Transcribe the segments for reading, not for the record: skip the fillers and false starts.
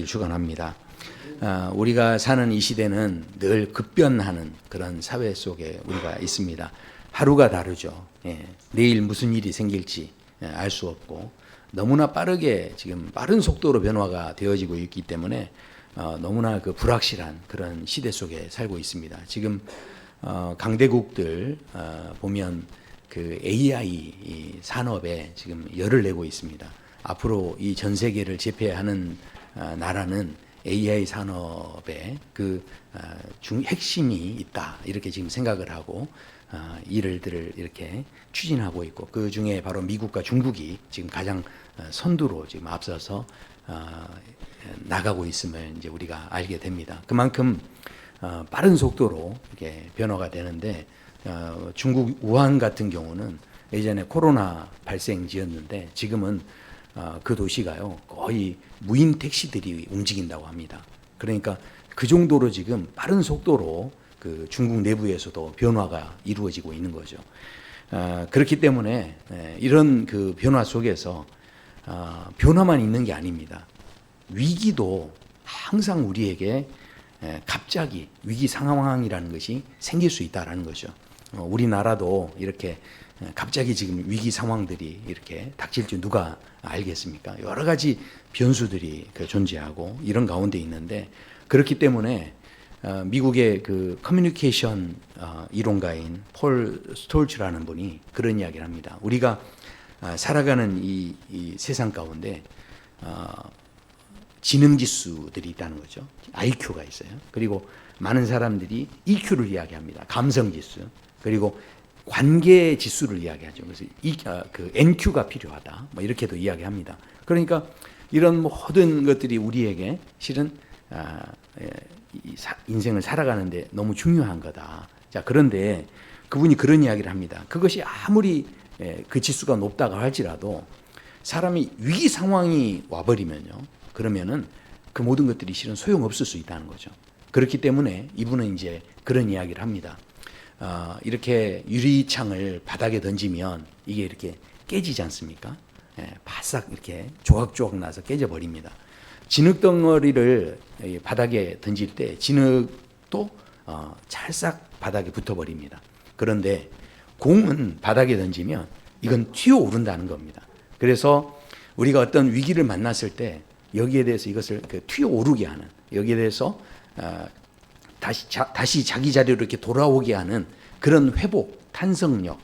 주관합니다. 우리가 사는 이 시대는 늘 급변하는 그런 사회 속에 우리가 있습니다. 하루가 다르죠. 내일 무슨 일이 생길지 알 수 없고 너무나 빠르게 지금 빠른 속도로 변화가 되어지고 있기 때문에 너무나 그 불확실한 그런 시대 속에 살고 있습니다. 지금 강대국들 보면 그 AI 산업에 지금 열을 내고 있습니다. 앞으로 이 전 세계를 제패하는 나라는 AI 산업의 그 핵심이 있다 이렇게 지금 생각을 하고 일들을 이렇게 추진하고 있고, 그 중에 바로 미국과 중국이 지금 가장 선두로 지금 앞서서 나가고 있음을 이제 우리가 알게 됩니다. 그만큼 빠른 속도로 이게 변화가 되는데, 중국 우한 같은 경우는 예전에 코로나 발생지였는데 지금은 그 도시가요 거의 무인 택시들이 움직인다고 합니다. 그러니까 그 정도로 지금 빠른 속도로 그 중국 내부에서도 변화가 이루어지고 있는 거죠. 그렇기 때문에 이런 그 변화 속에서 변화만 있는 게 아닙니다. 위기도 항상 우리에게 갑자기 위기 상황이라는 것이 생길 수 있다라는 거죠. 우리나라도 이렇게 갑자기 지금 위기 상황들이 이렇게 닥칠 줄 누가 알겠습니까? 여러 가지 변수들이 존재하고 이런 가운데 있는데, 그렇기 때문에 미국의 그 커뮤니케이션 이론가인 폴 스톨츠라는 분이 그런 이야기를 합니다. 우리가 살아가는 이 세상 가운데 지능 지수들이 있다는 거죠. IQ가 있어요. 그리고 많은 사람들이 EQ를 이야기합니다. 감성 지수. 그리고 관계 지수를 이야기하죠. 그래서 그 NQ가 필요하다. 뭐 이렇게도 이야기합니다. 그러니까 이런 모든 것들이 우리에게 실은 인생을 살아가는데 너무 중요한 거다. 자, 그런데 그분이 그런 이야기를 합니다. 그것이 아무리 그 지수가 높다고 할지라도 사람이 위기 상황이 와버리면요, 그러면은 그 모든 것들이 실은 소용없을 수 있다는 거죠. 그렇기 때문에 이분은 이제 그런 이야기를 합니다. 이렇게 유리창을 바닥에 던지면 이게 이렇게 깨지지 않습니까? 바싹 이렇게 조각조각 나서 깨져버립니다. 진흙 덩어리를 바닥에 던질 때 진흙도 찰싹 바닥에 붙어버립니다. 그런데 공은 바닥에 던지면 이건 튀어오른다는 겁니다. 그래서 우리가 어떤 위기를 만났을 때 여기에 대해서 이것을 튀어오르게 하는, 여기에 대해서 다시 자기 자리로 이렇게 돌아오게 하는 그런 회복, 탄성력,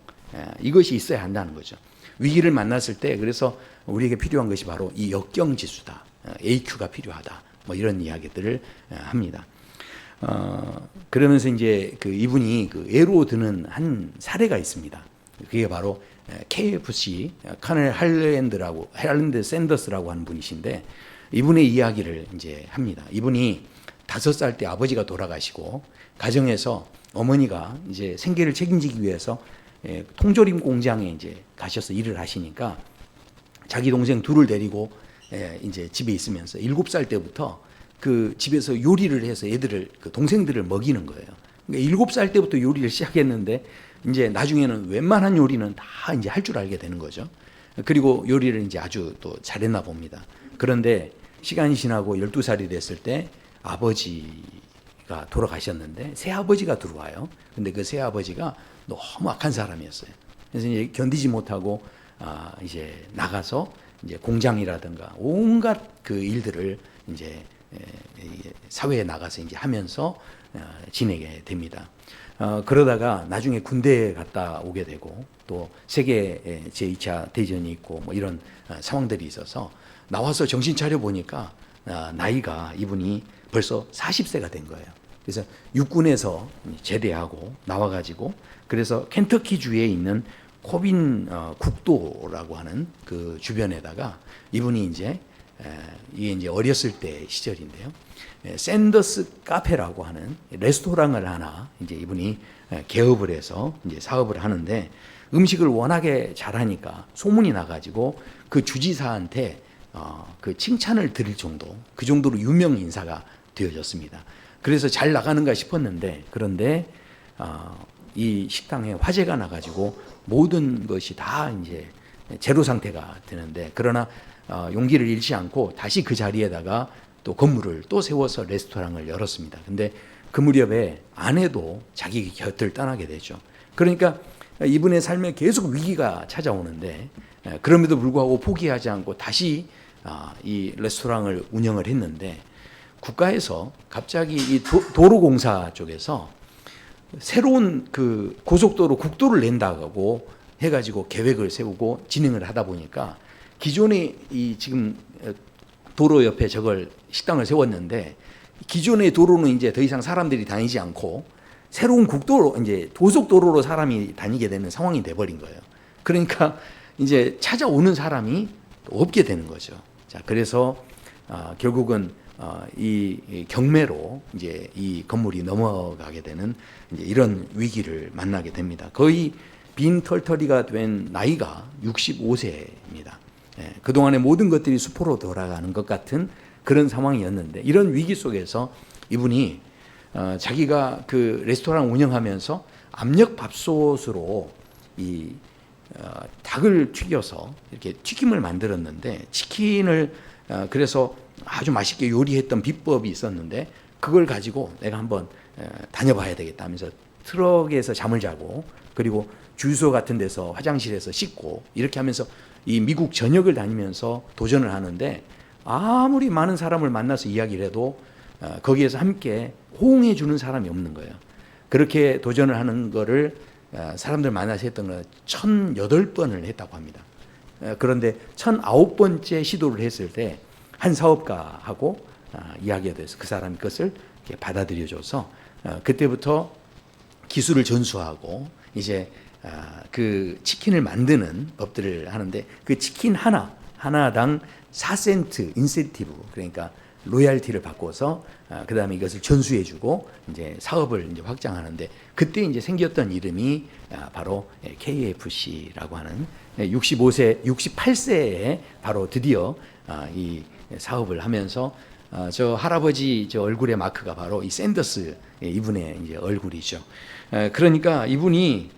이것이 있어야 한다는 거죠. 위기를 만났을 때 그래서 우리에게 필요한 것이 바로 이 역경지수다. AQ가 필요하다. 뭐 이런 이야기들을 합니다. 그러면서 이제 이분이 예로 드는 한 사례가 있습니다. 그게 바로 KFC 카넬 할랜드 샌더스라고 하는 분이신데, 이분의 이야기를 이제 합니다. 이분이 5살 때 아버지가 돌아가시고 가정에서 어머니가 이제 생계를 책임지기 위해서 통조림 공장에 이제 가셔서 일을 하시니까 자기 동생 둘을 데리고 이제 집에 있으면서 7살 때부터 그 집에서 요리를 해서 애들을, 그 동생들을 먹이는 거예요. 그러니까 7살 때부터 요리를 시작했는데 이제 나중에는 웬만한 요리는 다 이제 할 줄 알게 되는 거죠. 그리고 요리를 이제 아주 또 잘했나 봅니다. 그런데 시간이 지나고 12살이 됐을 때 아버지가 돌아가셨는데 새아버지가 들어와요. 근데 그 새아버지가 너무 악한 사람이었어요. 그래서 이제 견디지 못하고 이제 나가서 이제 공장이라든가 온갖 그 일들을 이제 사회에 나가서 이제 하면서 지내게 됩니다. 그러다가 나중에 군대에 갔다 오게 되고 또 세계 제2차 대전이 있고 뭐 이런 상황들이 있어서 나와서 정신 차려 보니까 나이가 이분이 벌써 40세가 된 거예요. 그래서 육군에서 제대하고 나와가지고 그래서 켄터키주에 있는 코빈 국도라고 하는 그 주변에다가 이분이 이제 이게 이제 어렸을 때 시절인데요. 샌더스 카페라고 하는 레스토랑을 하나 이제 이분이 개업을 해서 이제 사업을 하는데, 음식을 워낙에 잘하니까 소문이 나가지고 그 주지사한테 그 칭찬을 드릴 정도, 그 정도로 유명 인사가 되어졌습니다. 그래서 잘 나가는가 싶었는데, 그런데 이 식당에 화재가 나가지고 모든 것이 다 이제 제로 상태가 되는데, 그러나 용기를 잃지 않고 다시 그 자리에다가 또 건물을 또 세워서 레스토랑을 열었습니다. 근데 그 무렵에 아내도 자기 곁을 떠나게 되죠. 그러니까 이분의 삶에 계속 위기가 찾아오는데 그럼에도 불구하고 포기하지 않고 다시 이 레스토랑을 운영을 했는데 국가에서 갑자기 이 도로공사 쪽에서 새로운 그 고속도로 국도를 낸다고 해가지고 계획을 세우고 진행을 하다 보니까 기존의 이 지금 도로 옆에 저걸 식당을 세웠는데 기존의 도로는 이제 더 이상 사람들이 다니지 않고 새로운 국도로 이제 고속도로로 사람이 다니게 되는 상황이 돼버린 거예요. 그러니까 이제 찾아오는 사람이 없게 되는 거죠. 자, 그래서 결국은 이 경매로 이제 이 건물이 넘어가게 되는 이제 이런 위기를 만나게 됩니다. 거의 빈털터리가 된 나이가 65세입니다. 그동안의 모든 것들이 수포로 돌아가는 것 같은 그런 상황이었는데 이런 위기 속에서 이분이 자기가 그 레스토랑 운영하면서 압력 밥솥으로 이 닭을 튀겨서 이렇게 튀김을 만들었는데 치킨을 그래서 아주 맛있게 요리했던 비법이 있었는데 그걸 가지고 내가 한번 다녀봐야 되겠다 하면서 트럭에서 잠을 자고 그리고 주유소 같은 데서 화장실에서 씻고 이렇게 하면서 이 미국 전역을 다니면서 도전을 하는데 아무리 많은 사람을 만나서 이야기를 해도 거기에서 함께 호응해 주는 사람이 없는 거예요. 그렇게 도전을 하는 거를 사람들 만나서 했던 건 1008번을 했다고 합니다. 그런데 1009번째 시도를 했을 때 한 사업가하고 이야기가 돼서 그 사람이 그것을 받아들여줘서 그때부터 기술을 전수하고 이제 그 치킨을 만드는 법들을 하는데 그 치킨 하나당 4센트 인센티브 그러니까 로얄티를 바꿔서 그 다음에 이것을 전수해주고 이제 사업을 이제 확장하는데 그때 이제 생겼던 이름이 바로 KFC라고 하는 68세에 바로 드디어 이 사업을 하면서 저 할아버지 저 얼굴의 마크가 바로 이 샌더스 이분의 이제 얼굴이죠. 그러니까 이분이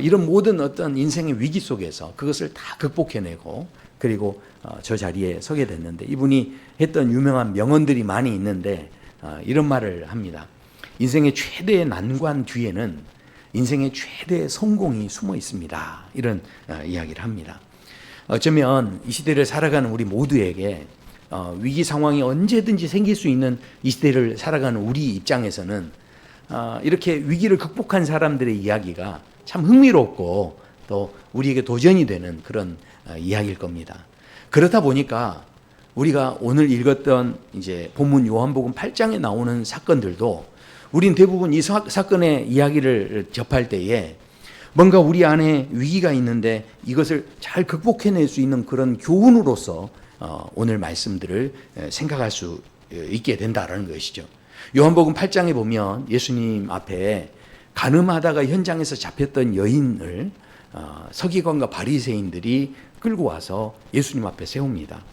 이런 모든 어떤 인생의 위기 속에서 그것을 다 극복해내고 그리고 저 자리에 서게 됐는데 이분이 했던 유명한 명언들이 많이 있는데 이런 말을 합니다. 인생의 최대의 난관 뒤에는 인생의 최대의 성공이 숨어 있습니다. 이런 이야기를 합니다. 어쩌면 이 시대를 살아가는 우리 모두에게 위기 상황이 언제든지 생길 수 있는 이 시대를 살아가는 우리 입장에서는 이렇게 위기를 극복한 사람들의 이야기가 참 흥미롭고 또 우리에게 도전이 되는 그런 이야기일 겁니다. 그렇다 보니까 우리가 오늘 읽었던 이제 본문 요한복음 8장에 나오는 사건들도 우린 대부분 이 사건의 이야기를 접할 때에 뭔가 우리 안에 위기가 있는데 이것을 잘 극복해낼 수 있는 그런 교훈으로서 오늘 말씀들을 생각할 수 있게 된다는 것이죠. 요한복음 8장에 보면 예수님 앞에 간음하다가 현장에서 잡혔던 여인을 서기관과 바리새인들이 끌고 와서 예수님 앞에 세웁니다.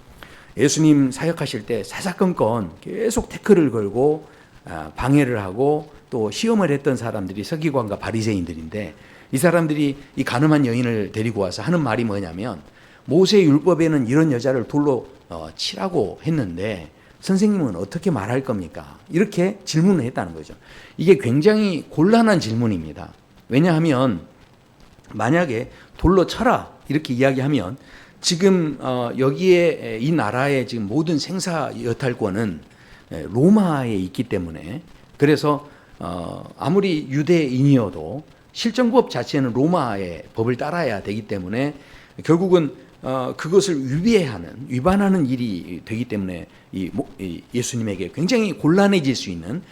예수님 사역하실 때 사사건건 계속 태클을 걸고 방해를 하고 또 시험을 했던 사람들이 서기관과 바리새인들인데 이 사람들이 이 간음한 여인을 데리고 와서 하는 말이 뭐냐면 모세 율법에는 이런 여자를 돌로 치라고 했는데 선생님은 어떻게 말할 겁니까? 이렇게 질문을 했다는 거죠. 이게 굉장히 곤란한 질문입니다. 왜냐하면 만약에 돌로 쳐라 이렇게 이야기하면 지금 여기에 이 나라의 지금 모든 생사 여탈권은 로마에 있기 때문에 그래서 아무리 유대인이어도 실정법 자체는 로마의 법을 따라야 되기 때문에 결국은 그것을 위반하는 일이 되기 때문에 이 예수님에게 굉장히 곤란해질 수 있는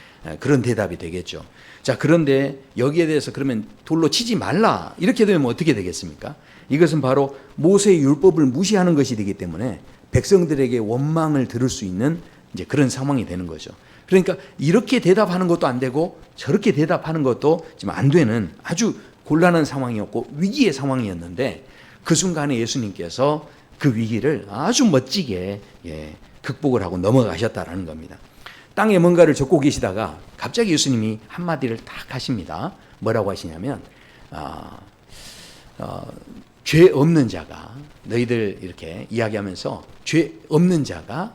그런 대답이 되겠죠. 자, 그런데 여기에 대해서 그러면 돌로 치지 말라 이렇게 되면 어떻게 되겠습니까? 이것은 바로 모세의 율법을 무시하는 것이 되기 때문에 백성들에게 원망을 들을 수 있는 이제 그런 상황이 되는 거죠. 그러니까 이렇게 대답하는 것도 안 되고 저렇게 대답하는 것도 지금 안 되는 아주 곤란한 상황이었고 위기의 상황이었는데 그 순간에 예수님께서 그 위기를 아주 멋지게 극복을 하고 넘어가셨다라는 겁니다. 땅에 뭔가를 적고 계시다가 갑자기 예수님이 한마디를 딱 하십니다. 뭐라고 하시냐면 죄 없는 자가 너희들 이렇게 이야기하면서 죄 없는 자가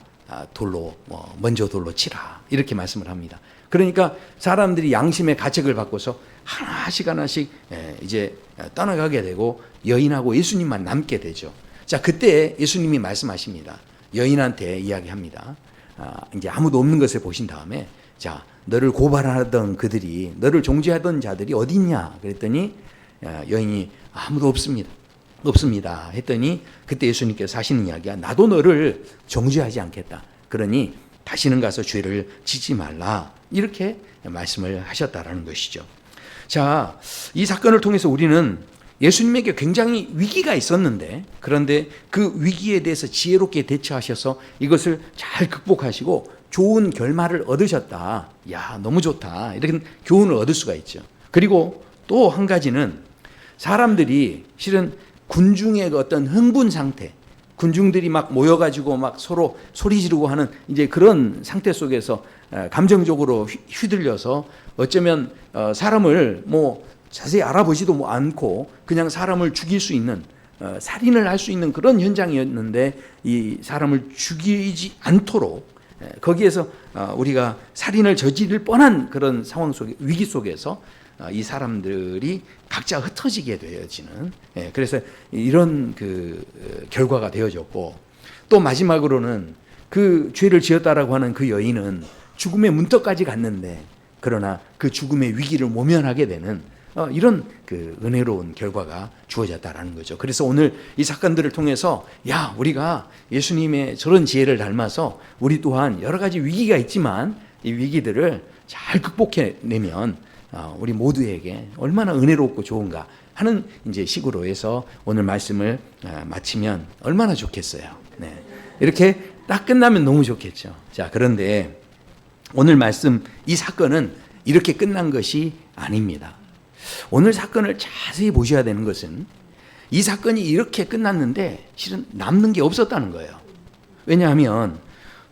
돌로 먼저 돌로 치라 이렇게 말씀을 합니다. 그러니까 사람들이 양심의 가책을 받고서 하나씩 이제 떠나가게 되고 여인하고 예수님만 남게 되죠. 자, 그때 예수님이 말씀하십니다. 여인한테 이야기합니다. 이제 아무도 없는 것을 보신 다음에 자, 너를 고발하던 그들이, 너를 종죄하던 자들이 어디 있냐 그랬더니 여인이 아무도 없습니다 했더니 그때 예수님께서 하시는 이야기가 나도 너를 정죄하지 않겠다. 그러니 다시는 가서 죄를 짓지 말라. 이렇게 말씀을 하셨다라는 것이죠. 자, 이 사건을 통해서 우리는 예수님에게 굉장히 위기가 있었는데 그런데 그 위기에 대해서 지혜롭게 대처하셔서 이것을 잘 극복하시고 좋은 결말을 얻으셨다. 야, 너무 좋다. 이렇게 교훈을 얻을 수가 있죠. 그리고 또 한 가지는 사람들이 실은 군중의 어떤 흥분 상태, 군중들이 막 모여가지고 막 서로 소리 지르고 하는 이제 그런 상태 속에서 감정적으로 휘둘려서 어쩌면 사람을 뭐 자세히 알아보지도 않고 그냥 사람을 죽일 수 있는 살인을 할 수 있는 그런 현장이었는데 이 사람을 죽이지 않도록 거기에서 우리가 살인을 저지를 뻔한 그런 상황 속에 위기 속에서 이 사람들이 각자 흩어지게 되어지는 그래서 이런 그 결과가 되어졌고 또 마지막으로는 그 죄를 지었다라고 하는 그 여인은 죽음의 문턱까지 갔는데 그러나 그 죽음의 위기를 모면하게 되는 이런 그 은혜로운 결과가 주어졌다라는 거죠. 그래서 오늘 이 사건들을 통해서 야, 우리가 예수님의 저런 지혜를 닮아서 우리 또한 여러 가지 위기가 있지만 이 위기들을 잘 극복해내면 우리 모두에게 얼마나 은혜롭고 좋은가 하는 이제 식으로 해서 오늘 말씀을 마치면 얼마나 좋겠어요. 네. 이렇게 딱 끝나면 너무 좋겠죠. 자, 그런데 오늘 말씀 이 사건은 이렇게 끝난 것이 아닙니다. 오늘 사건을 자세히 보셔야 되는 것은 이 사건이 이렇게 끝났는데 실은 남는 게 없었다는 거예요. 왜냐하면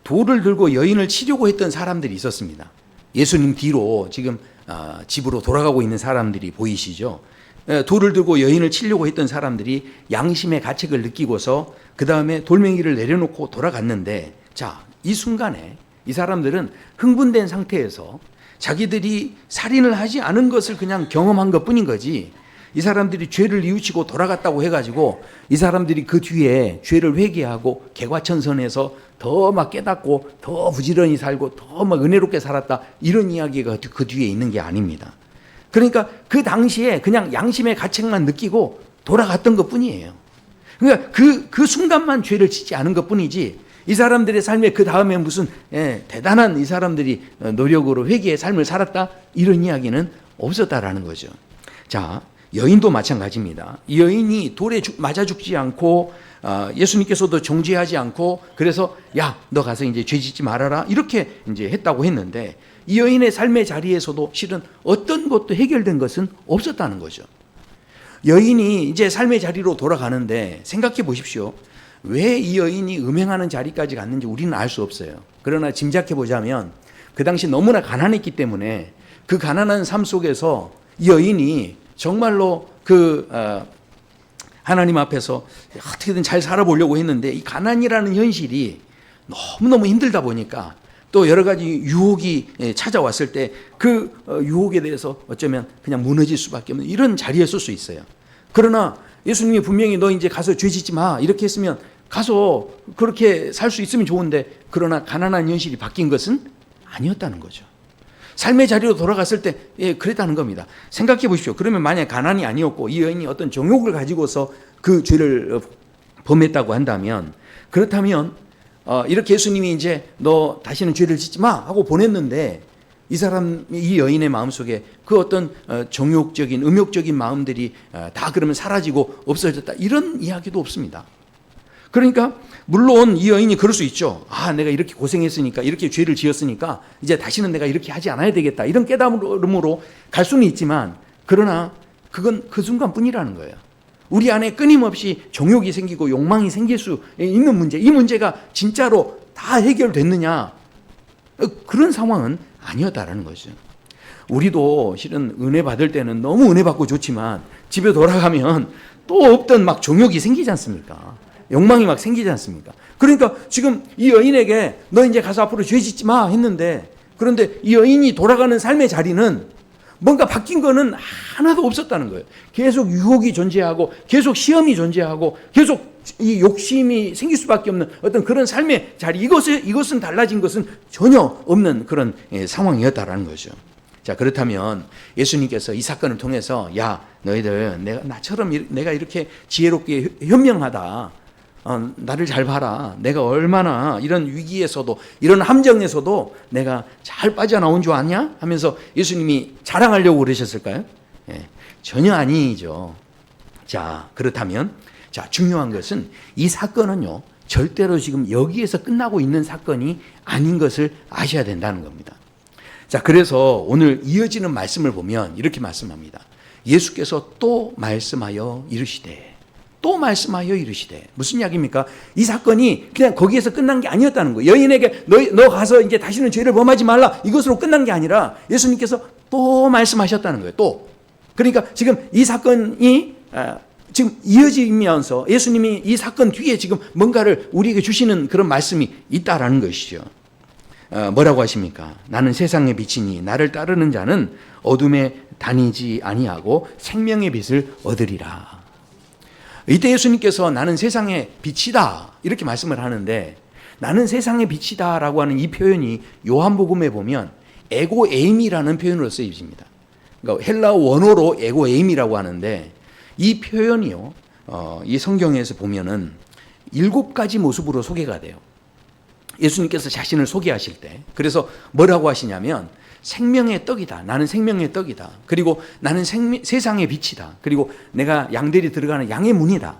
돌을 들고 여인을 치려고 했던 사람들이 있었습니다. 예수님 뒤로 지금 집으로 돌아가고 있는 사람들이 보이시죠? 돌을 들고 여인을 치려고 했던 사람들이 양심의 가책을 느끼고서 그 다음에 돌멩이를 내려놓고 돌아갔는데 자, 이 순간에 이 사람들은 흥분된 상태에서 자기들이 살인을 하지 않은 것을 그냥 경험한 것뿐인 거지 이 사람들이 죄를 뉘우치고 돌아갔다고 해가지고 이 사람들이 그 뒤에 죄를 회개하고 개과천선해서 더 막 깨닫고 더 부지런히 살고 더 막 은혜롭게 살았다 이런 이야기가 그 뒤에 있는 게 아닙니다. 그러니까 그 당시에 그냥 양심의 가책만 느끼고 돌아갔던 것뿐이에요. 그러니까 그 순간만 죄를 짓지 않은 것뿐이지 이 사람들의 삶에 그 다음에 무슨 대단한 이 사람들이 노력으로 회개의 삶을 살았다 이런 이야기는 없었다라는 거죠. 자, 여인도 마찬가지입니다. 이 여인이 돌에 맞아 죽지 않고 예수님께서도 정죄하지 않고 그래서 야, 너 가서 이제 죄 짓지 말아라 이렇게 이제 했다고 했는데 이 여인의 삶의 자리에서도 실은 어떤 것도 해결된 것은 없었다는 거죠. 여인이 이제 삶의 자리로 돌아가는데 생각해 보십시오. 왜 이 여인이 음행하는 자리까지 갔는지 우리는 알 수 없어요. 그러나 짐작해 보자면 그 당시 너무나 가난했기 때문에 그 가난한 삶 속에서 이 여인이 정말로 하나님 앞에서 어떻게든 잘 살아보려고 했는데 이 가난이라는 현실이 너무너무 힘들다 보니까 또 여러 가지 유혹이 찾아왔을 때 그 유혹에 대해서 어쩌면 그냥 무너질 수밖에 없는 이런 자리에 설 수 있어요. 그러나 예수님이 분명히 너 이제 가서 죄 짓지 마 이렇게 했으면 가서 그렇게 살 수 있으면 좋은데 그러나 가난한 현실이 바뀐 것은 아니었다는 거죠. 삶의 자리로 돌아갔을 때 그랬다는 겁니다. 생각해 보십시오. 그러면 만약 가난이 아니었고 이 여인이 어떤 정욕을 가지고서 그 죄를 범했다고 한다면 그렇다면 이렇게 예수님이 이제 너 다시는 죄를 짓지 마 하고 보냈는데 이 여인의 마음속에 그 어떤 정욕적인 음욕적인 마음들이 다 그러면 사라지고 없어졌다 이런 이야기도 없습니다. 그러니까 물론 이 여인이 그럴 수 있죠. 내가 이렇게 고생했으니까 이렇게 죄를 지었으니까 이제 다시는 내가 이렇게 하지 않아야 되겠다 이런 깨달음으로 갈 수는 있지만 그러나 그건 그 순간뿐이라는 거예요. 우리 안에 끊임없이 정욕이 생기고 욕망이 생길 수 있는 문제, 이 문제가 진짜로 다 해결됐느냐 그런 상황은 아니었다라는 거죠. 우리도 실은 은혜 받을 때는 너무 은혜 받고 좋지만 집에 돌아가면 또 없던 막 정욕이 생기지 않습니까? 욕망이 막 생기지 않습니까? 그러니까 지금 이 여인에게 너 이제 가서 앞으로 죄 짓지 마 했는데, 그런데 이 여인이 돌아가는 삶의 자리는 뭔가 바뀐 거는 하나도 없었다는 거예요. 계속 유혹이 존재하고 계속 시험이 존재하고 계속 이 욕심이 생길 수밖에 없는 어떤 그런 삶의 자리, 이것은 달라진 것은 전혀 없는 그런 상황이었다라는 거죠. 자, 그렇다면 예수님께서 이 사건을 통해서 야, 너희들 내가 이렇게 지혜롭게 현명하다, 나를 잘 봐라, 내가 얼마나 이런 위기에서도 이런 함정에서도 내가 잘 빠져나온 줄 아냐? 하면서 예수님이 자랑하려고 그러셨을까요? 전혀 아니죠. 자, 그렇다면 중요한 것은 이 사건은요, 절대로 지금 여기에서 끝나고 있는 사건이 아닌 것을 아셔야 된다는 겁니다. 자, 그래서 오늘 이어지는 말씀을 보면 이렇게 말씀합니다. 예수께서 또 말씀하여 이르시되, 무슨 이야기입니까? 이 사건이 그냥 거기에서 끝난 게 아니었다는 거예요. 여인에게 너 가서 이제 다시는 죄를 범하지 말라, 이것으로 끝난 게 아니라 예수님께서 또 말씀하셨다는 거예요. 또. 그러니까 지금 이 사건이 지금 이어지면서 예수님이 이 사건 뒤에 지금 뭔가를 우리에게 주시는 그런 말씀이 있다라는 것이죠. 뭐라고 하십니까? 나는 세상의 빛이니 나를 따르는 자는 어둠에 다니지 아니하고 생명의 빛을 얻으리라. 이때 예수님께서 나는 세상의 빛이다 이렇게 말씀을 하는데, 나는 세상의 빛이다 라고 하는 이 표현이 요한복음에 보면 에고에임이라는 표현으로 쓰여집니다. 그러니까 헬라어 원어로 에고에임이라고 하는데, 이 표현이요, 이 성경에서 보면은 7가지 모습으로 소개가 돼요. 예수님께서 자신을 소개하실 때. 그래서 뭐라고 하시냐면 생명의 떡이다. 나는 생명의 떡이다. 그리고 나는 세상의 빛이다. 그리고 내가 양들이 들어가는 양의 문이다.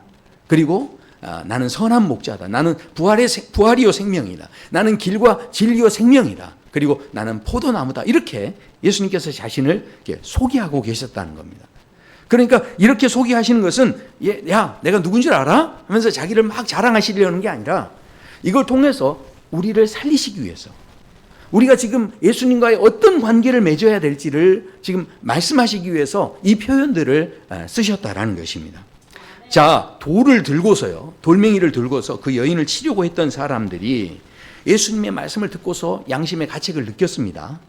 그리고 나는 선한 목자다. 나는 부활이요 생명이다. 나는 길과 진리요 생명이다. 그리고 나는 포도나무다. 이렇게 예수님께서 자신을 이렇게 소개하고 계셨다는 겁니다. 그러니까 이렇게 소개하시는 것은 야, 내가 누군지 알아? 하면서 자기를 막 자랑하시려는 게 아니라 이걸 통해서 우리를 살리시기 위해서, 우리가 지금 예수님과의 어떤 관계를 맺어야 될지를 지금 말씀하시기 위해서 이 표현들을 쓰셨다라는 것입니다. 자, 돌멩이를 들고서 그 여인을 치려고 했던 사람들이 예수님의 말씀을 듣고서 양심의 가책을 느꼈습니다.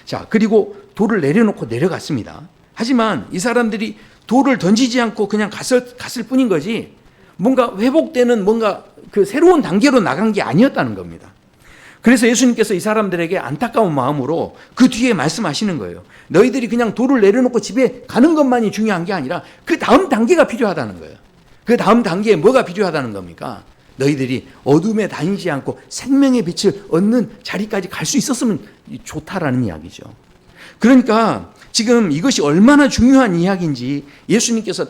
자, 그리고 돌을 내려놓고 내려갔습니다. 하지만 이 사람들이 돌을 던지지 않고 그냥 갔을 뿐인 거지, 뭔가 회복되는 뭔가 그 새로운 단계로 나간 게 아니었다는 겁니다. 그래서 예수님께서 이 사람들에게 안타까운 마음으로 그 뒤에 말씀하시는 거예요. 너희들이 그냥 돌을 내려놓고 집에 가는 것만이 중요한 게 아니라 그 다음 단계가 필요하다는 거예요. 그 다음 단계에 뭐가 필요하다는 겁니까? 너희들이 어둠에 다니지 않고 생명의 빛을 얻는 자리까지 갈 수 있었으면 좋다라는 이야기죠. 그러니까 지금 이것이 얼마나 중요한 이야기인지 예수님께서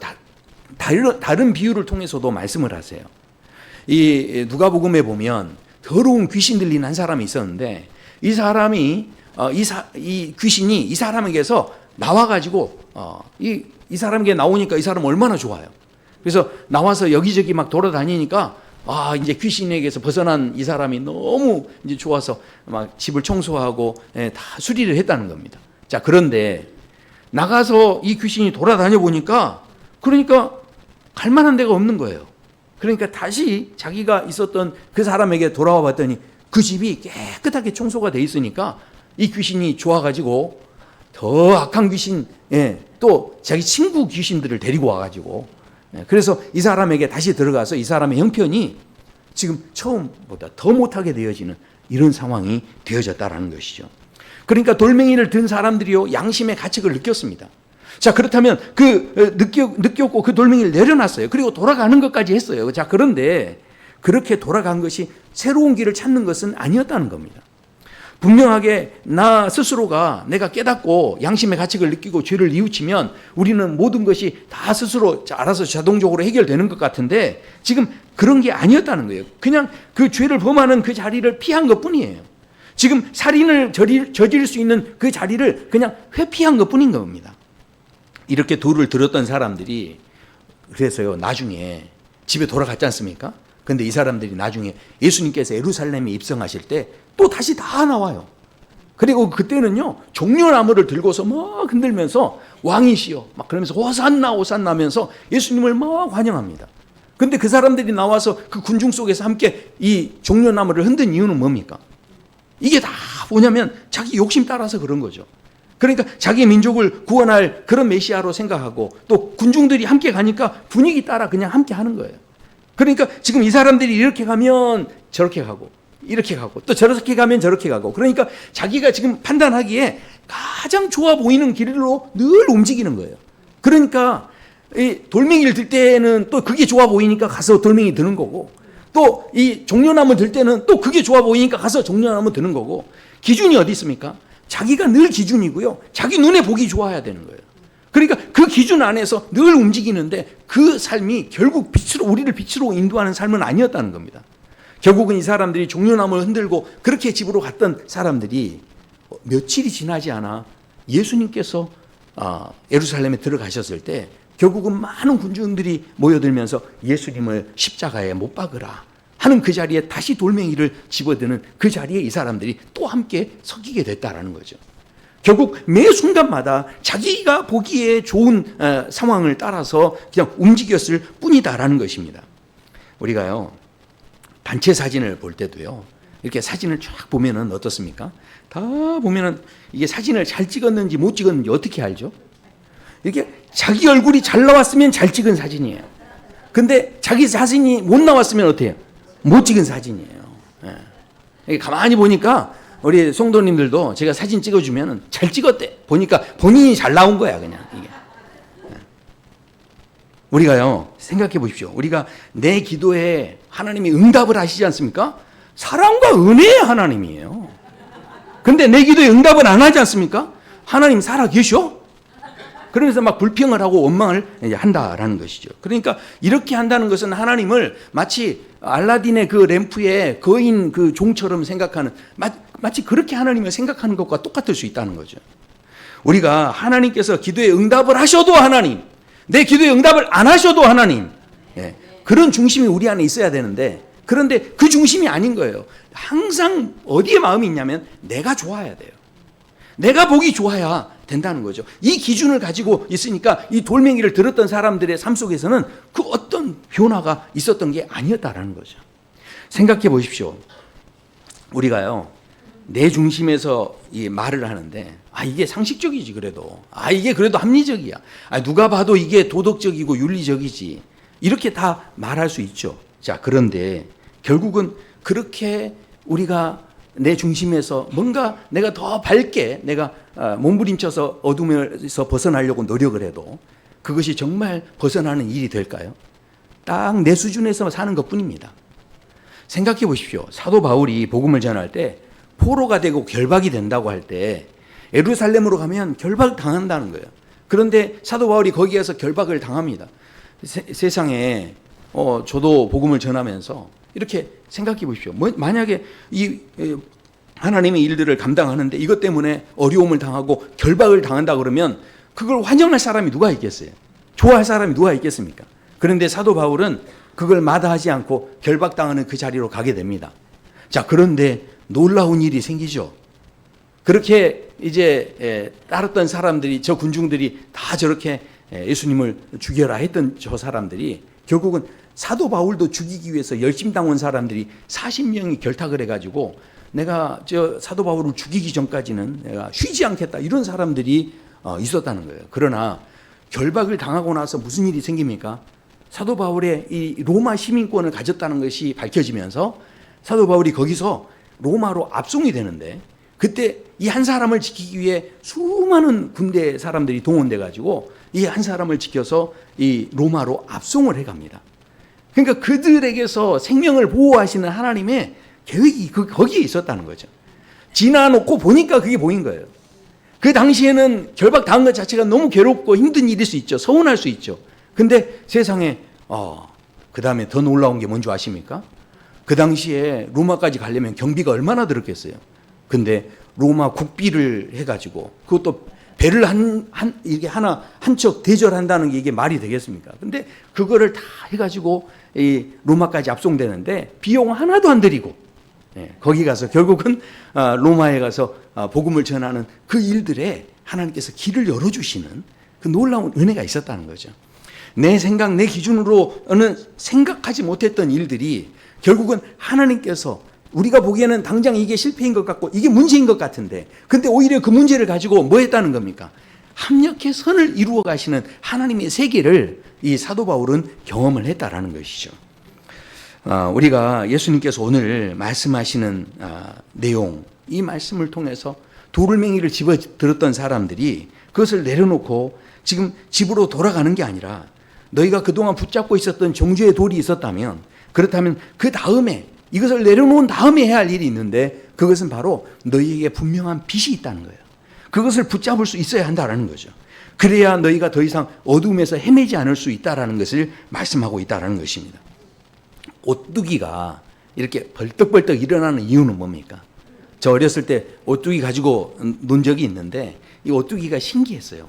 다른 비유를 통해서도 말씀을 하세요. 이 누가복음에 보면 더러운 귀신 들린 한 사람이 있었는데, 이 사람이 이 귀신이 이 사람에게서 나와가지고 이 사람에게 나오니까 이 사람 얼마나 좋아요. 그래서 나와서 여기저기 막 돌아다니니까 이제 귀신에게서 벗어난 이 사람이 너무 이제 좋아서 막 집을 청소하고 다 수리를 했다는 겁니다. 자, 그런데 나가서 이 귀신이 돌아다녀 보니까 그러니까 갈 만한 데가 없는 거예요. 그러니까 다시 자기가 있었던 그 사람에게 돌아와 봤더니 그 집이 깨끗하게 청소가 돼 있으니까 이 귀신이 좋아가지고 더 악한 귀신, 또 자기 친구 귀신들을 데리고 와가지고, 그래서 이 사람에게 다시 들어가서 이 사람의 형편이 지금 처음보다 더 못하게 되어지는 이런 상황이 되어졌다라는 것이죠. 그러니까 돌멩이를 든 사람들이요, 양심의 가책을 느꼈습니다. 자, 그렇다면 느꼈고 그 돌멩이를 내려놨어요. 그리고 돌아가는 것까지 했어요. 자, 그런데 그렇게 돌아간 것이 새로운 길을 찾는 것은 아니었다는 겁니다. 분명하게 나 스스로가 내가 깨닫고 양심의 가책을 느끼고 죄를 뉘우치면 우리는 모든 것이 다 스스로 알아서 자동적으로 해결되는 것 같은데, 지금 그런 게 아니었다는 거예요. 그냥 그 죄를 범하는 그 자리를 피한 것뿐이에요. 지금 살인을 저지를 수 있는 그 자리를 그냥 회피한 것뿐인 겁니다. 이렇게 돌을 들었던 사람들이 그래서요, 나중에 집에 돌아갔지 않습니까? 근데 이 사람들이 나중에 예수님께서 예루살렘에 입성하실 때 또 다시 다 나와요. 그리고 그때는요, 종려나무를 들고서 막 흔들면서 왕이시여 막 그러면서 호산나 호산나 하면서 예수님을 막 환영합니다. 근데 그 사람들이 나와서 그 군중 속에서 함께 이 종려나무를 흔든 이유는 뭡니까? 이게 다 뭐냐면 자기 욕심 따라서 그런 거죠. 그러니까 자기 민족을 구원할 그런 메시아로 생각하고 또 군중들이 함께 가니까 분위기 따라 그냥 함께 하는 거예요. 그러니까 지금 이 사람들이 이렇게 가면 저렇게 가고 이렇게 가고 또 저렇게 가면 저렇게 가고 그러니까 자기가 지금 판단하기에 가장 좋아 보이는 길로 늘 움직이는 거예요. 그러니까 이 돌멩이를 들 때는 또 그게 좋아 보이니까 가서 돌멩이 드는 거고 또 이 종려나무 들 때는 또 그게 좋아 보이니까 가서 종려나무 드는 거고 기준이 어디 있습니까? 자기가 늘 기준이고요. 자기 눈에 보기 좋아야 되는 거예요. 그러니까 그 기준 안에서 늘 움직이는데 그 삶이 결국 빛으로 우리를 빛으로 인도하는 삶은 아니었다는 겁니다. 결국은 이 사람들이 종려나무를 흔들고 그렇게 집으로 갔던 사람들이 며칠이 지나지 않아 예수님께서 예루살렘에 들어가셨을 때 결국은 많은 군중들이 모여들면서 예수님을 십자가에 못 박으라 하는 그 자리에 다시 돌멩이를 집어드는 그 자리에 이 사람들이 또 함께 서기게 됐다라는 거죠. 결국 매 순간마다 자기가 보기에 좋은 상황을 따라서 그냥 움직였을 뿐이다라는 것입니다. 우리가요 단체 사진을 볼 때도요 이렇게 사진을 쫙 보면은 어떻습니까? 다 보면은 이게 사진을 잘 찍었는지 못 찍었는지 어떻게 알죠? 이게 자기 얼굴이 잘 나왔으면 잘 찍은 사진이에요. 근데 자기 사진이 못 나왔으면 어때요? 못 찍은 사진이에요. 예. 가만히 보니까 우리 성도님들도 제가 사진 찍어주면 잘 찍었대. 보니까 본인이 잘 나온 거야, 그냥 이게. 우리가요, 생각해 보십시오. 우리가 내 기도에 하나님이 응답을 하시지 않습니까? 사랑과 은혜의 하나님이에요. 근데 내 기도에 응답을 안 하지 않습니까? 하나님 살아 계셔? 그러면서 막 불평을 하고 원망을 한다라는 것이죠. 그러니까 이렇게 한다는 것은 하나님을 마치 알라딘의 그 램프의 거인 그 종처럼 생각하는 마치 그렇게 하나님을 생각하는 것과 똑같을 수 있다는 거죠. 우리가 하나님께서 기도에 응답을 하셔도 하나님, 내 기도에 응답을 안 하셔도 하나님, 그런 중심이 우리 안에 있어야 되는데 그런데 그 중심이 아닌 거예요. 항상 어디에 마음이 있냐면 내가 좋아야 돼요. 내가 보기 좋아야 된다는 거죠. 이 기준을 가지고 있으니까 이 돌멩이를 들었던 사람들의 삶 속에서는 그 어떤 변화가 있었던 게 아니었다라는 거죠. 생각해 보십시오. 우리가요, 내 중심에서 이 말을 하는데, 이게 상식적이지, 그래도. 이게 그래도 합리적이야. 누가 봐도 이게 도덕적이고 윤리적이지. 이렇게 다 말할 수 있죠. 자, 그런데 결국은 그렇게 우리가 내 중심에서 뭔가 내가 더 밝게 내가 몸부림쳐서 어둠에서 벗어나려고 노력을 해도 그것이 정말 벗어나는 일이 될까요? 딱 내 수준에서 사는 것뿐입니다. 생각해 보십시오. 사도 바울이 복음을 전할 때 포로가 되고 결박이 된다고 할 때 예루살렘으로 가면 결박 당한다는 거예요. 그런데 사도 바울이 거기에서 결박을 당합니다. 세상에 저도 복음을 전하면서 이렇게 생각해 보십시오. 만약에 이 하나님의 일들을 감당하는데 이것 때문에 어려움을 당하고 결박을 당한다 그러면 그걸 환영할 사람이 누가 있겠어요? 좋아할 사람이 누가 있겠습니까? 그런데 사도 바울은 그걸 마다하지 않고 결박당하는 그 자리로 가게 됩니다. 자, 그런데 놀라운 일이 생기죠. 그렇게 이제 따랐던 사람들이, 저 군중들이 다 저렇게 예수님을 죽여라 했던 저 사람들이 결국은 사도 바울도 죽이기 위해서 열심당한 사람들이 40명이 결탁을 해가지고 내가 저 사도 바울을 죽이기 전까지는 내가 쉬지 않겠다 이런 사람들이 있었다는 거예요. 그러나 결박을 당하고 나서 무슨 일이 생깁니까? 사도 바울의 이 로마 시민권을 가졌다는 것이 밝혀지면서 사도 바울이 거기서 로마로 압송이 되는데 그때 이 한 사람을 지키기 위해 수많은 군대 사람들이 동원돼 가지고 이 한 사람을 지켜서 이 로마로 압송을 해갑니다. 그러니까 그들에게서 생명을 보호하시는 하나님의 계획이 거기에 있었다는 거죠. 지나놓고 보니까 그게 보인 거예요. 그 당시에는 결박당한 것 자체가 너무 괴롭고 힘든 일일 수 있죠. 서운할 수 있죠. 근데 세상에 그 다음에 더 놀라운 게 뭔지 아십니까? 그 당시에 로마까지 가려면 경비가 얼마나 들었겠어요. 근데 로마 국비를 해가지고 그것도 배를 이게 한 척 대절한다는 게 이게 말이 되겠습니까? 근데 그거를 다 해가지고 이 로마까지 압송되는데 비용 하나도 안 들이고 거기 가서 결국은 로마에 가서 복음을 전하는 그 일들에 하나님께서 길을 열어주시는 그 놀라운 은혜가 있었다는 거죠. 내 생각, 내 기준으로는 생각하지 못했던 일들이 결국은 하나님께서 우리가 보기에는 당장 이게 실패인 것 같고 이게 문제인 것 같은데, 근데 오히려 그 문제를 가지고 뭐 했다는 겁니까? 합력해 선을 이루어 가시는 하나님의 세계를 이 사도 바울은 경험을 했다라는 것이죠. 우리가 예수님께서 오늘 말씀하시는 내용, 이 말씀을 통해서 돌멩이를 집어 들었던 사람들이 그것을 내려놓고 지금 집으로 돌아가는 게 아니라, 너희가 그동안 붙잡고 있었던 정죄의 돌이 있었다면, 그렇다면 그 다음에 이것을 내려놓은 다음에 해야 할 일이 있는데, 그것은 바로 너희에게 분명한 빛이 있다는 거예요. 그것을 붙잡을 수 있어야 한다는 거죠. 그래야 너희가 더 이상 어둠에서 헤매지 않을 수 있다는 것을 말씀하고 있다는 것입니다. 오뚜기가 이렇게 벌떡벌떡 일어나는 이유는 뭡니까? 저 어렸을 때 오뚜기 가지고 논 적이 있는데, 이 오뚜기가 신기했어요.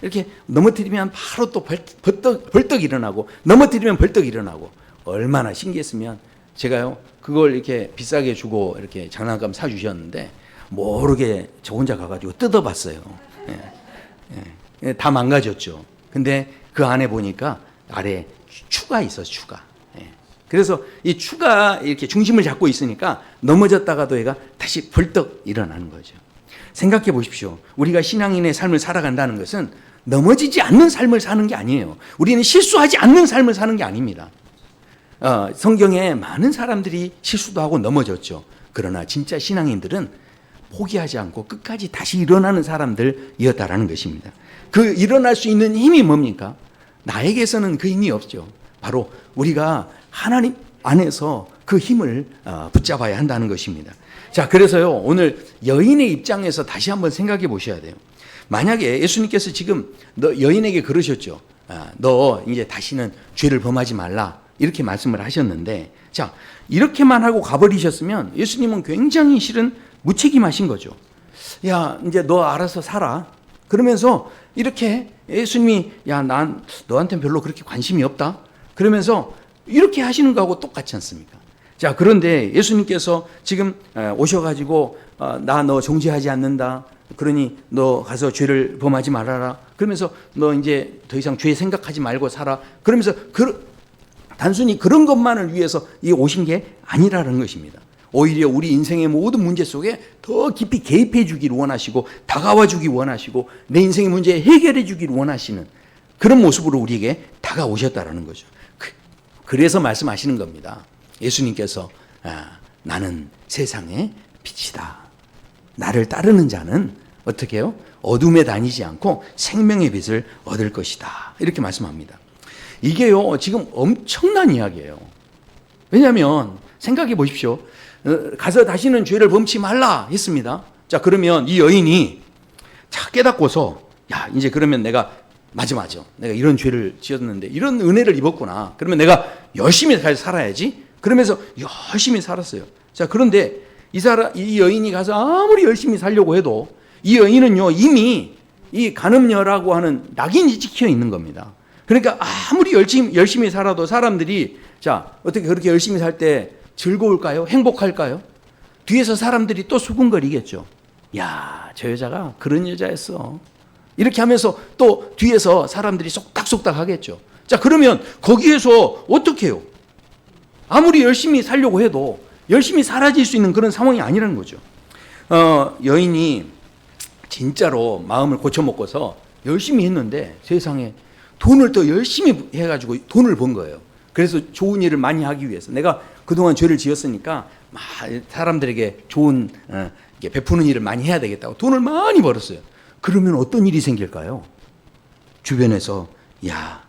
이렇게 넘어뜨리면 바로 또 벌떡 일어나고, 넘어뜨리면 벌떡 일어나고, 얼마나 신기했으면 제가요 그걸 이렇게 비싸게 주고 이렇게 장난감 사주셨는데, 모르게 저 혼자 가가지고 뜯어봤어요. 다 망가졌죠. 근데 그 안에 보니까 아래 추가 있어, 추가. 그래서 이 추가 이렇게 중심을 잡고 있으니까 넘어졌다가도 얘가 다시 벌떡 일어나는 거죠. 생각해 보십시오. 우리가 신앙인의 삶을 살아간다는 것은 넘어지지 않는 삶을 사는 게 아니에요. 우리는 실수하지 않는 삶을 사는 게 아닙니다. 성경에 많은 사람들이 실수도 하고 넘어졌죠. 그러나 진짜 신앙인들은 포기하지 않고 끝까지 다시 일어나는 사람들이었다라는 것입니다. 그 일어날 수 있는 힘이 뭡니까? 나에게서는 그 힘이 없죠. 바로 우리가 하나님 안에서 그 힘을 붙잡아야 한다는 것입니다. 자, 그래서요, 오늘 여인의 입장에서 다시 한번 생각해 보셔야 돼요. 만약에 예수님께서 지금 너 여인에게 그러셨죠. 너 이제 다시는 죄를 범하지 말라, 이렇게 말씀을 하셨는데, 자, 이렇게만 하고 가버리셨으면 예수님은 굉장히 실은 무책임하신 거죠. 야, 이제 너 알아서 살아. 그러면서 이렇게 예수님이, 야, 난 너한테는 별로 그렇게 관심이 없다, 그러면서 이렇게 하시는 거하고 똑같지 않습니까? 자, 그런데 예수님께서 지금 오셔가지고 나 너 정죄하지 않는다, 그러니 너 가서 죄를 범하지 말아라, 그러면서 너 이제 더 이상 죄 생각하지 말고 살아, 그러면서 단순히 그런 것만을 위해서 이 오신 게 아니라는 것입니다. 오히려 우리 인생의 모든 문제 속에 더 깊이 개입해 주기를 원하시고, 다가와 주기 원하시고, 내 인생의 문제에 해결해 주기를 원하시는 그런 모습으로 우리에게 다가오셨다라는 거죠. 그래서 말씀하시는 겁니다. 예수님께서 나는 세상의 빛이다. 나를 따르는 자는 어떻게 해요? 어둠에 다니지 않고 생명의 빛을 얻을 것이다, 이렇게 말씀합니다. 이게요 지금 엄청난 이야기예요. 왜냐하면 생각해 보십시오. 가서 다시는 죄를 범치 말라 했습니다. 자, 그러면 이 여인이 깨닫고서, 야, 이제 그러면 내가 맞아, 내가 이런 죄를 지었는데 이런 은혜를 입었구나, 그러면 내가 열심히 살아야지, 그러면서 열심히 살았어요. 자, 그런데 이 여인이 가서 아무리 열심히 살려고 해도 이 여인은요 이미 이 간음녀라고 하는 낙인이 찍혀 있는 겁니다. 그러니까 아무리 열심히 살아도 사람들이, 자, 어떻게 그렇게 열심히 살 때 즐거울까요? 행복할까요? 뒤에서 사람들이 또 수군거리겠죠. 야, 저 여자가 그런 여자였어, 이렇게 하면서 또 뒤에서 사람들이 쏙닥쏙닥 하겠죠. 자, 그러면 거기에서 어떻게 해요? 아무리 열심히 살려고 해도 열심히 사라질 수 있는 그런 상황이 아니라는 거죠. 여인이 진짜로 마음을 고쳐먹고서 열심히 했는데 세상에 돈을 더 열심히 해가지고 돈을 번 거예요. 그래서 좋은 일을 많이 하기 위해서, 내가 그동안 죄를 지었으니까 사람들에게 좋은 베푸는 일을 많이 해야 되겠다고 돈을 많이 벌었어요. 그러면 어떤 일이 생길까요? 주변에서, 야,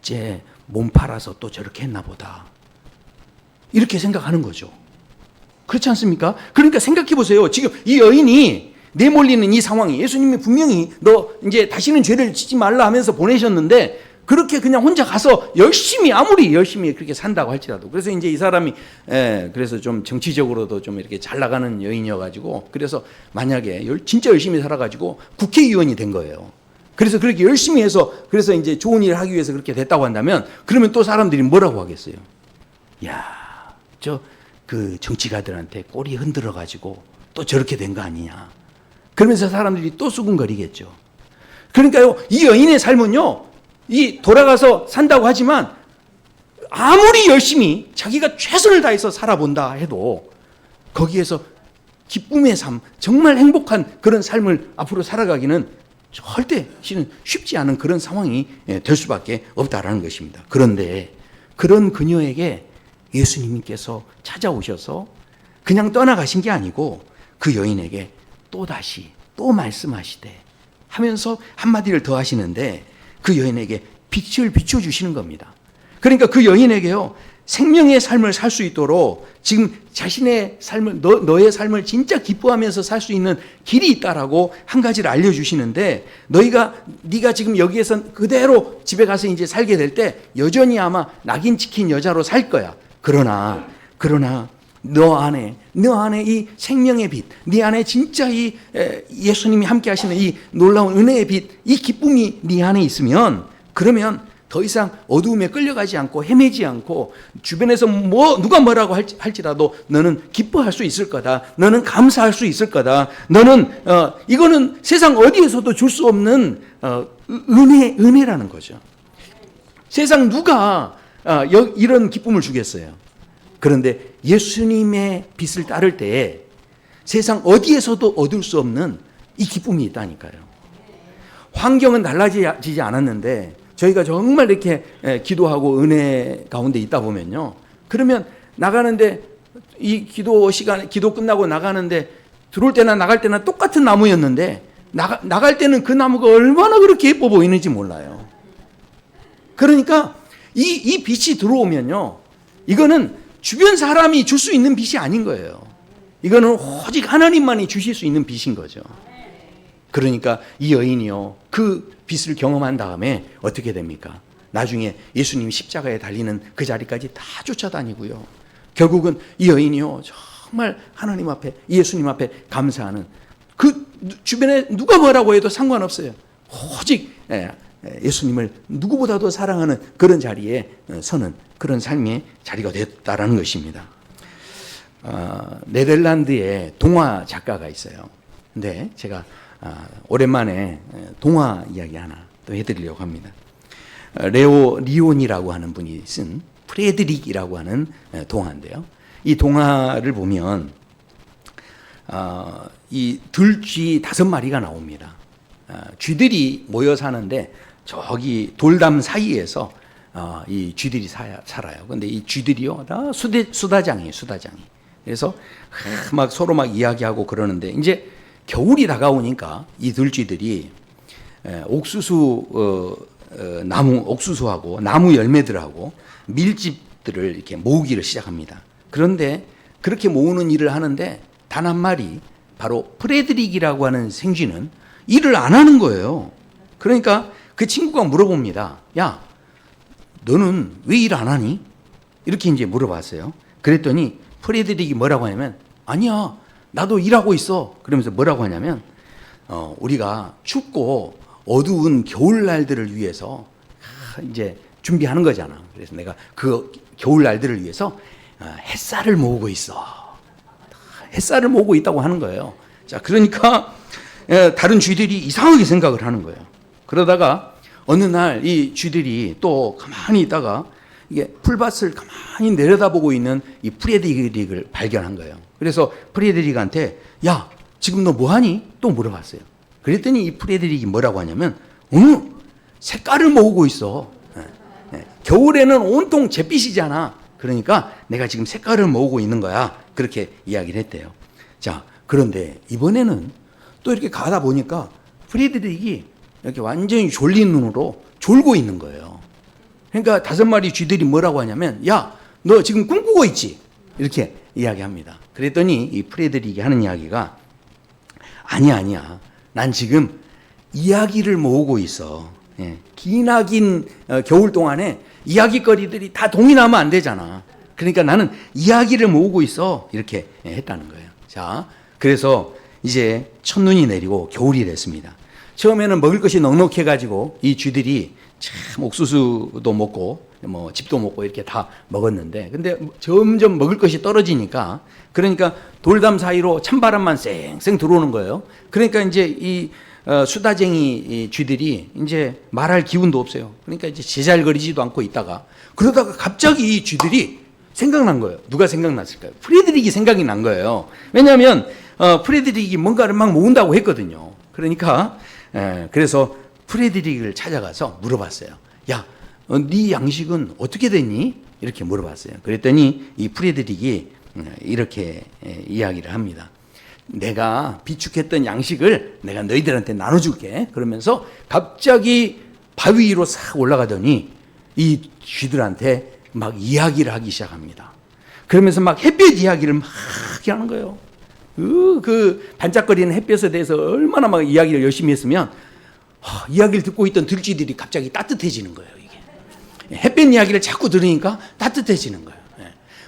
쟤 몸 팔아서 또 저렇게 했나 보다, 이렇게 생각하는 거죠. 그렇지 않습니까? 그러니까 생각해 보세요. 지금 이 여인이 내몰리는 이 상황이, 예수님이 분명히 너 이제 다시는 죄를 짓지 말라 하면서 보내셨는데, 그렇게 그냥 혼자 가서 아무리 열심히 그렇게 산다고 할지라도, 그래서 이제 이 사람이 그래서 좀 정치적으로도 좀 이렇게 잘 나가는 여인이어가지고, 그래서 만약에 진짜 열심히 살아가지고 국회의원이 된 거예요. 그래서 그렇게 열심히 해서, 그래서 이제 좋은 일을 하기 위해서 그렇게 됐다고 한다면, 그러면 또 사람들이 뭐라고 하겠어요? 야, 그 정치가들한테 꼬리 흔들어가지고 또 저렇게 된 거 아니냐, 그러면서 사람들이 또 수군거리겠죠. 그러니까요, 이 여인의 삶은요 이 돌아가서 산다고 하지만 아무리 열심히 자기가 최선을 다해서 살아본다 해도 거기에서 기쁨의 삶, 정말 행복한 그런 삶을 앞으로 살아가기는 절대 쉽지 않은 그런 상황이 될 수밖에 없다라는 것입니다. 그런데 그런 그녀에게 예수님께서 찾아오셔서 그냥 떠나가신 게 아니고 그 여인에게 또다시 또 말씀하시되 하면서 한마디를 더 하시는데 그 여인에게 빛을 비춰주시는 겁니다. 그러니까 그 여인에게요, 생명의 삶을 살 수 있도록 지금 자신의 삶을, 너의 삶을 진짜 기뻐하면서 살 수 있는 길이 있다라고 한 가지를 알려주시는데, 네가 지금 여기에서 그대로 집에 가서 이제 살게 될 때 여전히 아마 낙인 찍힌 여자로 살 거야. 그러나 너 안에 이 생명의 빛, 네 안에 진짜 이 예수님이 함께 하시는 이 놀라운 은혜의 빛, 이 기쁨이 네 안에 있으면, 그러면 더 이상 어두움에 끌려가지 않고 헤매지 않고 주변에서 누가 뭐라고 할지라도 너는 기뻐할 수 있을 거다. 너는 감사할 수 있을 거다. 너는 이거는 세상 어디에서도 줄 수 없는 은혜라는 거죠. 세상 누가 이런 기쁨을 주겠어요. 그런데 예수님의 빛을 따를 때에 세상 어디에서도 얻을 수 없는 이 기쁨이 있다니까요. 환경은 달라지지 않았는데 저희가 정말 이렇게 기도하고 은혜 가운데 있다 보면요, 그러면 나가는데 이 기도 끝나고 나가는데 들어올 때나 나갈 때나 똑같은 나무였는데 나갈 때는 그 나무가 얼마나 그렇게 예뻐 보이는지 몰라요. 그러니까 이 빛이 들어오면요, 이거는 주변 사람이 줄 수 있는 빛이 아닌 거예요. 이거는 오직 하나님만이 주실 수 있는 빛인 거죠. 그러니까 이 여인이요, 그 빛을 경험한 다음에 어떻게 됩니까? 나중에 예수님이 십자가에 달리는 그 자리까지 다 쫓아다니고요. 결국은 이 여인이요, 정말 하나님 앞에, 예수님 앞에 감사하는, 그 주변에 누가 뭐라고 해도 상관없어요. 오직 예수님을 누구보다도 사랑하는 그런 자리에 서는 그런 삶의 자리가 됐다라는 것입니다. 네덜란드에 동화 작가가 있어요. 근데 제가 오랜만에 동화 이야기 하나 또 해드리려고 합니다. 레오 리온이라고 하는 분이 쓴 프레드릭이라고 하는 동화인데요. 이 동화를 보면 이 들쥐 5마리가 나옵니다. 쥐들이 모여 사는데 저기 돌담 사이에서 이 쥐들이 살아요. 근데 이 쥐들이요, 다 수다장이에요, 수다장이. 그래서 막 서로 막 이야기하고 그러는데, 이제 겨울이 다가오니까 이 들쥐들이 옥수수하고 나무 열매들하고 밀집들을 이렇게 모으기를 시작합니다. 그런데 그렇게 모으는 일을 하는데 단 한 마리, 바로 프레드릭이라고 하는 생쥐는 일을 안 하는 거예요. 그러니까 그 친구가 물어봅니다. 야, 너는 왜 일 안 하니? 이렇게 이제 물어봤어요. 그랬더니 프레드릭이 뭐라고 하냐면, 아니야, 나도 일하고 있어. 그러면서 뭐라고 하냐면, 우리가 춥고 어두운 겨울날들을 위해서 이제 준비하는 거잖아. 그래서 내가 그 겨울날들을 위해서 햇살을 모으고 있어. 햇살을 모으고 있다고 하는 거예요. 자, 그러니까 다른 쥐들이 이상하게 생각을 하는 거예요. 그러다가 어느 날 이 쥐들이 또 가만히 있다가 이게 풀밭을 가만히 내려다보고 있는 이 프레드릭을 발견한 거예요. 그래서 프레드릭한테, 야, 지금 너 뭐하니? 또 물어봤어요. 그랬더니 이 프레드릭이 뭐라고 하냐면, 색깔을 모으고 있어. 겨울에는 온통 잿빛이잖아. 그러니까 내가 지금 색깔을 모으고 있는 거야. 그렇게 이야기를 했대요. 자, 그런데 이번에는 또 이렇게 가다 보니까 프레드릭이 이렇게 완전히 졸린 눈으로 졸고 있는 거예요. 그러니까 5마리 쥐들이 뭐라고 하냐면, 야, 너 지금 꿈꾸고 있지? 이렇게 이야기합니다. 그랬더니 이 프레드릭이 하는 이야기가, 아니야. 난 지금 이야기를 모으고 있어. 기나긴 겨울 동안에 이야기거리들이 다 동이 나면 안 되잖아. 그러니까 나는 이야기를 모으고 있어. 이렇게 했다는 거예요. 자, 그래서 이제 첫눈이 내리고 겨울이 됐습니다. 처음에는 먹을 것이 넉넉해가지고 이 쥐들이 참 옥수수도 먹고 뭐 집도 먹고 이렇게 다 먹었는데, 근데 점점 먹을 것이 떨어지니까, 그러니까 돌담 사이로 찬바람만 쌩쌩 들어오는 거예요. 그러니까 이제 이 수다쟁이 이 쥐들이 이제 말할 기운도 없어요. 그러니까 이제 제잘거리지도 않고 있다가 그러다가 갑자기 이 쥐들이 생각난 거예요. 누가 생각났을까요? 프레드릭이 생각이 난 거예요. 왜냐하면 프레드릭이 뭔가를 막 모은다고 했거든요. 그러니까 그래서 프레드릭을 찾아가서 물어봤어요. 야, 네 양식은 어떻게 됐니? 이렇게 물어봤어요. 그랬더니 이 프레드릭이 이렇게 이야기를 합니다. 내가 비축했던 양식을 내가 너희들한테 나눠줄게. 그러면서 갑자기 바위 위로 싹 올라가더니 이 쥐들한테 막 이야기를 하기 시작합니다. 그러면서 막 햇볕 이야기를 막 하는 거예요. 그 반짝거리는 햇볕에 대해서 얼마나 막 이야기를 열심히 했으면 이야기를 듣고 있던 들쥐들이 갑자기 따뜻해지는 거예요. 이게 햇볕 이야기를 자꾸 들으니까 따뜻해지는 거예요.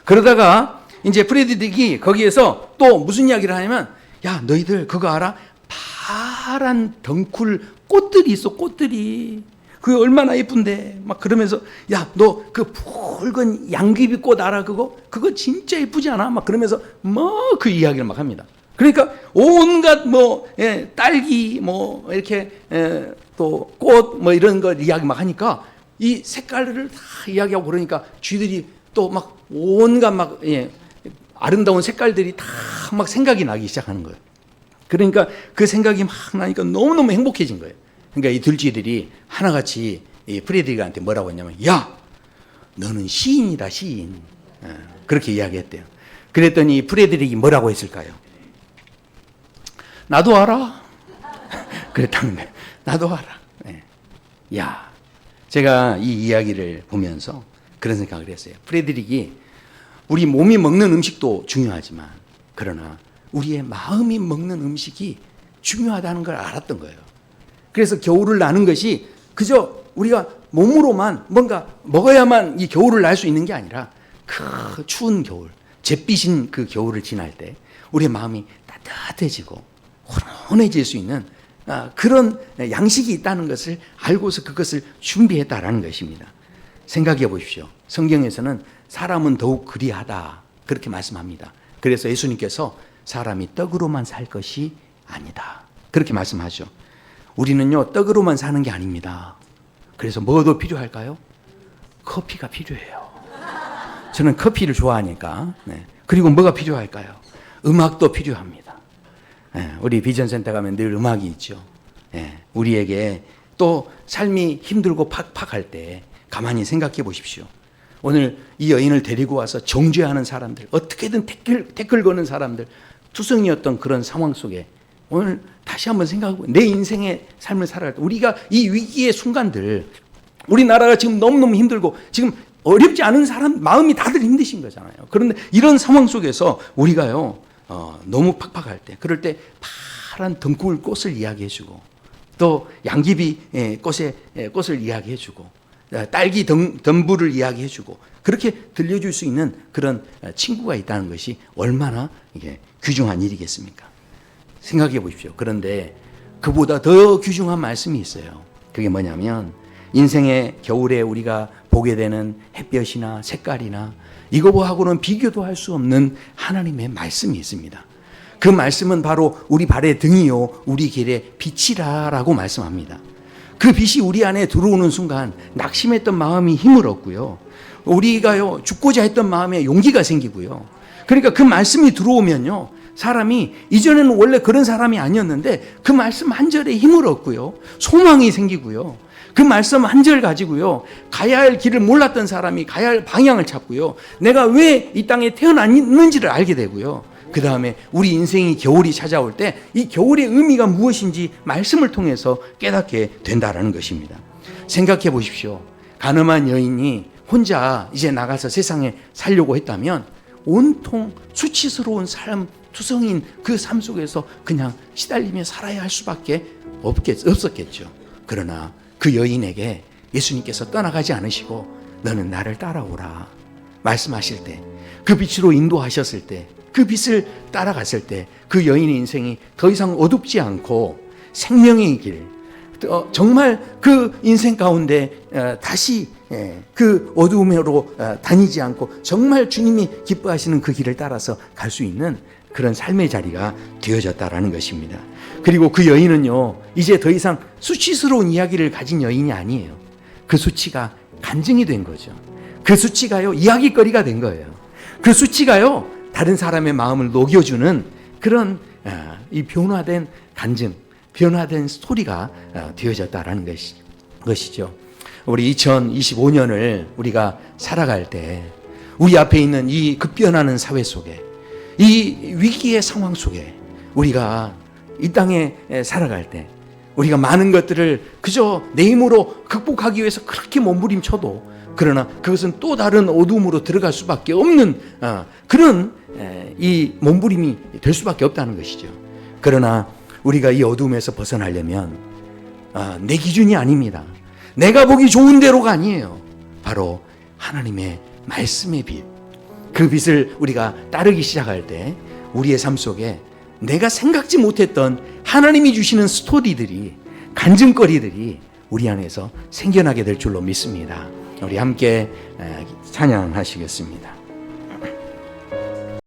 그러다가 이제 프레드릭이 거기에서 또 무슨 이야기를 하냐면, 야, 너희들 그거 알아? 파란 덩쿨 꽃들이 있어. 꽃들이 그게 얼마나 예쁜데. 막 그러면서, 야, 너 그 붉은 양귀비꽃 알아? 그거 진짜 예쁘지 않아? 막 그러면서 뭐 그 이야기를 막 합니다. 그러니까 온갖 딸기 뭐 이렇게 또 꽃 뭐 이런 걸 이야기 막 하니까 이 색깔을 다 이야기하고 그러니까 쥐들이 또 막 온갖 막 아름다운 색깔들이 다 막 생각이 나기 시작하는 거예요. 그러니까 그 생각이 막 나니까 너무너무 행복해진 거예요. 그러니까 이 들쥐들이 하나같이 이 프레드릭한테 뭐라고 했냐면, 야, 너는 시인이다, 시인. 그렇게 이야기했대요. 그랬더니 프레드릭이 뭐라고 했을까요? 나도 알아. 그랬다는 거예요. 나도 알아. 야, 제가 이 이야기를 보면서 그런 생각을 했어요. 프레드릭이 우리 몸이 먹는 음식도 중요하지만 그러나 우리의 마음이 먹는 음식이 중요하다는 걸 알았던 거예요. 그래서 겨울을 나는 것이 그저 우리가 몸으로만 뭔가 먹어야만 이 겨울을 날 수 있는 게 아니라 그 추운 겨울, 잿빛인 그 겨울을 지날 때 우리의 마음이 따뜻해지고 훈훈해질 수 있는 그런 양식이 있다는 것을 알고서 그것을 준비했다라는 것입니다. 생각해 보십시오. 성경에서는 사람은 더욱 그리하다 그렇게 말씀합니다. 그래서 예수님께서 사람이 떡으로만 살 것이 아니다 그렇게 말씀하죠. 우리는요 떡으로만 사는 게 아닙니다. 그래서 뭐도 필요할까요? 커피가 필요해요. 저는 커피를 좋아하니까. 그리고 뭐가 필요할까요? 음악도 필요합니다. 우리 비전센터 가면 늘 음악이 있죠. 우리에게 또 삶이 힘들고 팍팍할 때 가만히 생각해 보십시오. 오늘 이 여인을 데리고 와서 정죄하는 사람들, 어떻게든 태클 거는 사람들, 투성이었던 그런 상황 속에 오늘 다시 한번 생각하고 내 인생의 삶을 살아갈 때 우리가 이 위기의 순간들, 우리나라가 지금 너무너무 힘들고 지금 어렵지 않은 사람 마음이 다들 힘드신 거잖아요. 그런데 이런 상황 속에서 우리가요 너무 팍팍할 때, 그럴 때 파란 등굴 꽃을 이야기해주고 또 양귀비 꽃을 이야기해주고 딸기 덤불을 이야기해주고 그렇게 들려줄 수 있는 그런 친구가 있다는 것이 얼마나 이게 귀중한 일이겠습니까? 생각해 보십시오. 그런데 그보다 더 귀중한 말씀이 있어요. 그게 뭐냐면 인생의 겨울에 우리가 보게 되는 햇볕이나 색깔이나 이거하고는 비교도 할 수 없는 하나님의 말씀이 있습니다. 그 말씀은 바로 우리 발의 등이요 우리 길의 빛이라라고 말씀합니다. 그 빛이 우리 안에 들어오는 순간 낙심했던 마음이 힘을 얻고요. 우리가요 죽고자 했던 마음에 용기가 생기고요. 그러니까 그 말씀이 들어오면요 사람이 이전에는 원래 그런 사람이 아니었는데 그 말씀 한 절에 힘을 얻고요. 소망이 생기고요. 그 말씀 한 절 가지고요. 가야 할 길을 몰랐던 사람이 가야 할 방향을 찾고요. 내가 왜 이 땅에 태어났는지를 알게 되고요. 그 다음에 우리 인생이 겨울이 찾아올 때 이 겨울의 의미가 무엇인지 말씀을 통해서 깨닫게 된다라는 것입니다. 생각해 보십시오. 가늠한 여인이 혼자 이제 나가서 세상에 살려고 했다면 온통 수치스러운 삶, 투성인 그 삶 속에서 그냥 시달리며 살아야 할 수밖에 없었겠죠. 그러나 그 여인에게 예수님께서 떠나가지 않으시고 너는 나를 따라오라 말씀하실 때, 그 빛으로 인도하셨을 때, 그 빛을 따라갔을 때 그 여인의 인생이 더 이상 어둡지 않고 생명의 길, 정말 그 인생 가운데 다시 그 어두움으로 다니지 않고 정말 주님이 기뻐하시는 그 길을 따라서 갈 수 있는 그런 삶의 자리가 되어졌다라는 것입니다. 그리고 그 여인은요, 이제 더 이상 수치스러운 이야기를 가진 여인이 아니에요. 그 수치가 간증이 된 거죠. 그 수치가요, 이야기거리가 된 거예요. 그 수치가요, 다른 사람의 마음을 녹여주는 그런 이 변화된 간증, 변화된 스토리가 되어졌다라는 것이죠. 우리 2025년을 우리가 살아갈 때 우리 앞에 있는 이 급변하는 사회 속에, 이 위기의 상황 속에 우리가 이 땅에 살아갈 때 우리가 많은 것들을 그저 내 힘으로 극복하기 위해서 그렇게 몸부림쳐도, 그러나 그것은 또 다른 어둠으로 들어갈 수밖에 없는 그런 이 몸부림이 될 수밖에 없다는 것이죠. 그러나 우리가 이 어둠에서 벗어나려면 내 기준이 아닙니다. 내가 보기 좋은 대로가 아니에요. 바로 하나님의 말씀의 빛, 그 빛을 우리가 따르기 시작할 때 우리의 삶 속에 내가 생각지 못했던 하나님이 주시는 스토리들이, 간증거리들이 우리 안에서 생겨나게 될 줄로 믿습니다. 우리 함께 찬양하시겠습니다.